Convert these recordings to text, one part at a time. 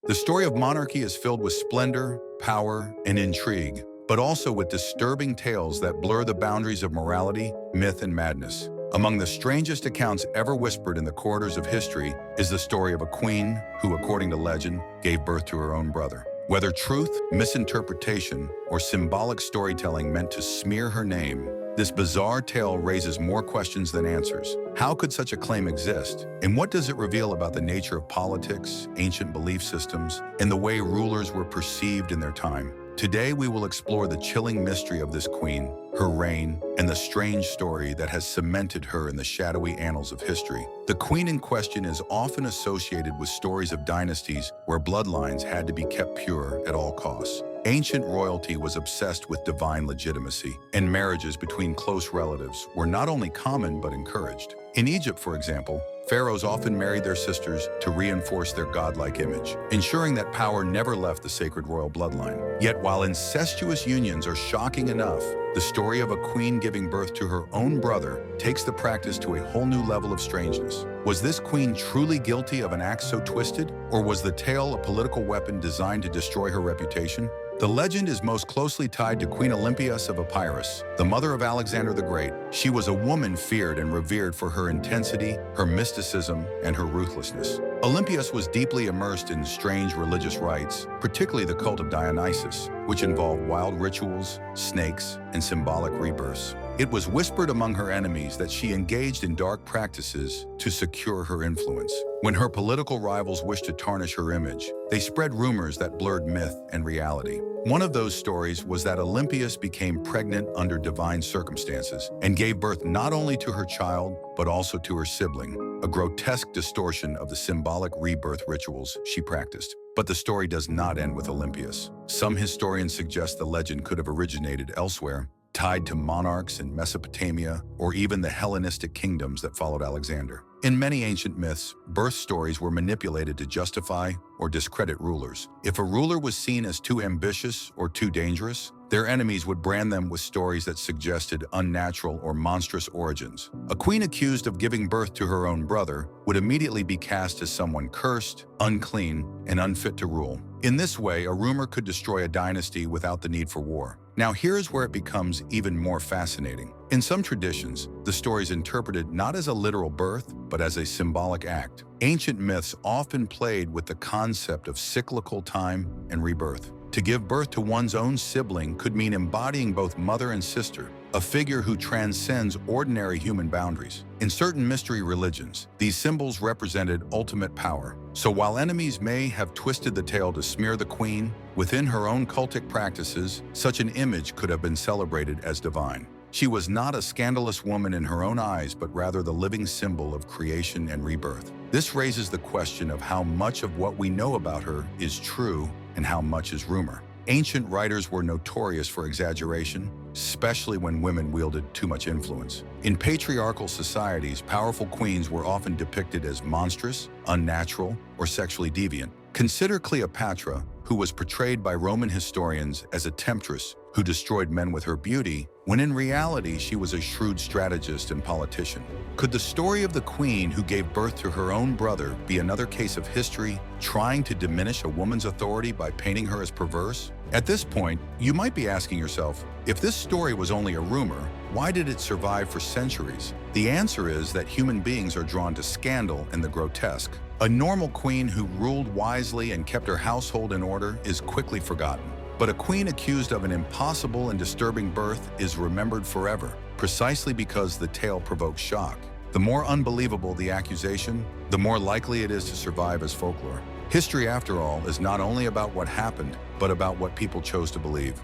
The story of monarchy is filled with splendor, power, and intrigue, but also with disturbing tales that blur the boundaries of morality, myth, and madness. Among the strangest accounts ever whispered in the corridors of history is the story of a queen who, according to legend, gave birth to her own brother. Whether truth, misinterpretation, or symbolic storytelling meant to smear her name, this bizarre tale raises more questions than answers. How could such a claim exist? And what does it reveal about the nature of politics, ancient belief systems, and the way rulers were perceived in their time? Today, we will explore the chilling mystery of this queen, her reign, and the strange story that has cemented her in the shadowy annals of history. The queen in question is often associated with stories of dynasties where bloodlines had to be kept pure at all costs. Ancient royalty was obsessed with divine legitimacy, and marriages between close relatives were not only common but encouraged. In Egypt, for example, pharaohs often married their sisters to reinforce their godlike image, ensuring that power never left the sacred royal bloodline. Yet while incestuous unions are shocking enough, the story of a queen giving birth to her own brother takes the practice to a whole new level of strangeness. Was this queen truly guilty of an act so twisted, or was the tale a political weapon designed to destroy her reputation? The legend is most closely tied to Queen Olympias of Epirus, the mother of Alexander the Great. She was a woman feared and revered for her intensity, her mysticism, and her ruthlessness. Olympias was deeply immersed in strange religious rites, particularly the cult of Dionysus, which involved wild rituals, snakes, and symbolic rebirths. It was whispered among her enemies that she engaged in dark practices to secure her influence. When her political rivals wished to tarnish her image, they spread rumors that blurred myth and reality. One of those stories was that Olympias became pregnant under divine circumstances and gave birth not only to her child, but also to her sibling, a grotesque distortion of the symbolic rebirth rituals she practiced. But the story does not end with Olympias. Some historians suggest the legend could have originated elsewhere, tied to monarchs in Mesopotamia or even the Hellenistic kingdoms that followed Alexander. In many ancient myths, birth stories were manipulated to justify or discredit rulers. If a ruler was seen as too ambitious or too dangerous, their enemies would brand them with stories that suggested unnatural or monstrous origins. A queen accused of giving birth to her own brother would immediately be cast as someone cursed, unclean, and unfit to rule. In this way, a rumor could destroy a dynasty without the need for war. Now here's where it becomes even more fascinating. In some traditions, the story is interpreted not as a literal birth, but as a symbolic act. Ancient myths often played with the concept of cyclical time and rebirth. To give birth to one's own sibling could mean embodying both mother and sister, a figure who transcends ordinary human boundaries. In certain mystery religions, these symbols represented ultimate power. So while enemies may have twisted the tale to smear the queen, within her own cultic practices, such an image could have been celebrated as divine. She was not a scandalous woman in her own eyes, but rather the living symbol of creation and rebirth. This raises the question of how much of what we know about her is true and how much is rumor. Ancient writers were notorious for exaggeration, especially when women wielded too much influence. In patriarchal societies, powerful queens were often depicted as monstrous, unnatural, or sexually deviant. Consider Cleopatra, who was portrayed by Roman historians as a temptress who destroyed men with her beauty, when in reality she was a shrewd strategist and politician. Could the story of the queen who gave birth to her own brother be another case of history trying to diminish a woman's authority by painting her as perverse? At this point, you might be asking yourself, if this story was only a rumor, why did it survive for centuries? The answer is that human beings are drawn to scandal and the grotesque. A normal queen who ruled wisely and kept her household in order is quickly forgotten. But a queen accused of an impossible and disturbing birth is remembered forever, precisely because the tale provokes shock. The more unbelievable the accusation, the more likely it is to survive as folklore. History, after all, is not only about what happened, but about what people chose to believe.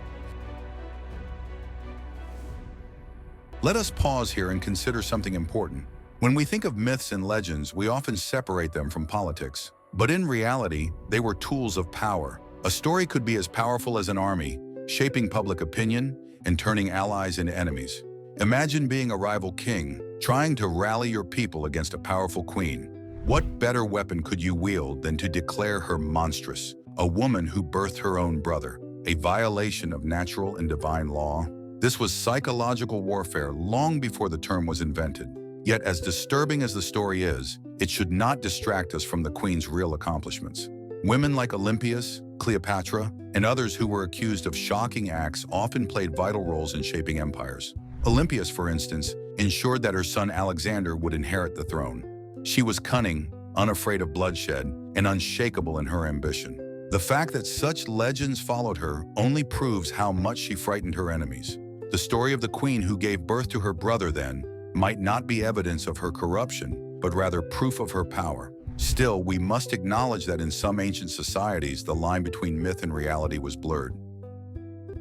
Let us pause here and consider something important. When we think of myths and legends, we often separate them from politics. But in reality, they were tools of power. A story could be as powerful as an army, shaping public opinion and turning allies into enemies. Imagine being a rival king, trying to rally your people against a powerful queen. What better weapon could you wield than to declare her monstrous, a woman who birthed her own brother, a violation of natural and divine law? This was psychological warfare long before the term was invented. Yet as disturbing as the story is, it should not distract us from the queen's real accomplishments. Women like Olympias, Cleopatra, and others who were accused of shocking acts often played vital roles in shaping empires. Olympias, for instance, ensured that her son Alexander would inherit the throne. She was cunning, unafraid of bloodshed, and unshakable in her ambition. The fact that such legends followed her only proves how much she frightened her enemies. The story of the queen who gave birth to her brother, then, might not be evidence of her corruption, but rather proof of her power. Still, we must acknowledge that in some ancient societies, the line between myth and reality was blurred.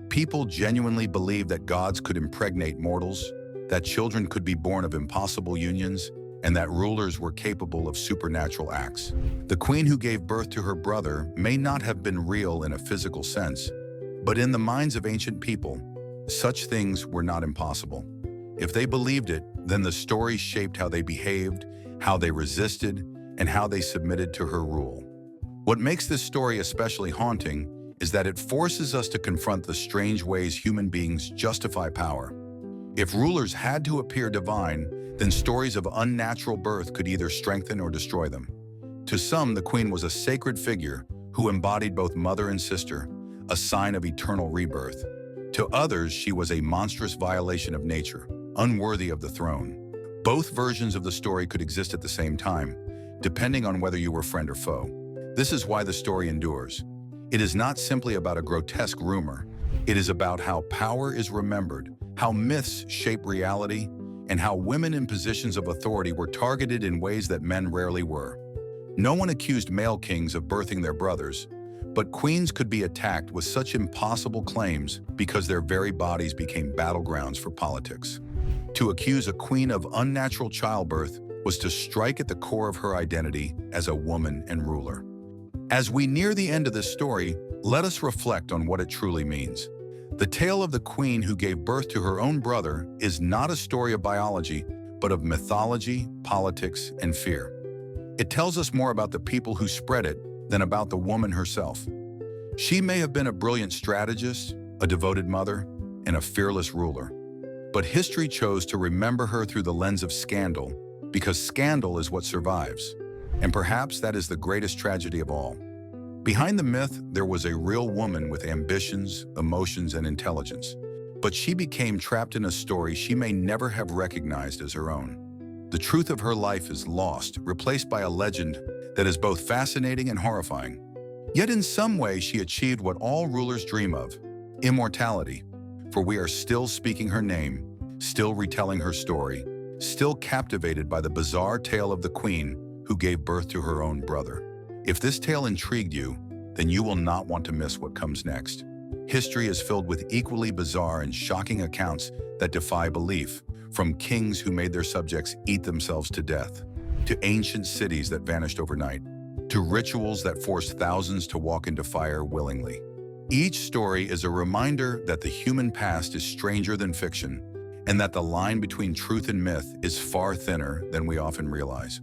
People genuinely believed that gods could impregnate mortals, that children could be born of impossible unions, and that rulers were capable of supernatural acts. The queen who gave birth to her brother may not have been real in a physical sense, but in the minds of ancient people, such things were not impossible. If they believed it, then the story shaped how they behaved, how they resisted, and how they submitted to her rule. What makes this story especially haunting is that it forces us to confront the strange ways human beings justify power. If rulers had to appear divine, then stories of unnatural birth could either strengthen or destroy them. To some, the queen was a sacred figure who embodied both mother and sister, a sign of eternal rebirth. To others, she was a monstrous violation of nature, unworthy of the throne. Both versions of the story could exist at the same time, depending on whether you were friend or foe. This is why the story endures. It is not simply about a grotesque rumor. It is about how power is remembered, how myths shape reality, and how women in positions of authority were targeted in ways that men rarely were. No one accused male kings of birthing their brothers, but queens could be attacked with such impossible claims because their very bodies became battlegrounds for politics. To accuse a queen of unnatural childbirth was to strike at the core of her identity as a woman and ruler. As we near the end of this story, let us reflect on what it truly means. The tale of the queen who gave birth to her own brother is not a story of biology, but of mythology, politics, and fear. It tells us more about the people who spread it than about the woman herself. She may have been a brilliant strategist, a devoted mother, and a fearless ruler. But history chose to remember her through the lens of scandal, because scandal is what survives. And perhaps that is the greatest tragedy of all. Behind the myth, there was a real woman with ambitions, emotions, and intelligence. But she became trapped in a story she may never have recognized as her own. The truth of her life is lost, replaced by a legend that is both fascinating and horrifying. Yet in some way, she achieved what all rulers dream of: immortality. For we are still speaking her name, still retelling her story, still captivated by the bizarre tale of the queen who gave birth to her own brother. If this tale intrigued you, then you will not want to miss what comes next. History is filled with equally bizarre and shocking accounts that defy belief, from kings who made their subjects eat themselves to death, to ancient cities that vanished overnight, to rituals that forced thousands to walk into fire willingly. Each story is a reminder that the human past is stranger than fiction, and that the line between truth and myth is far thinner than we often realize.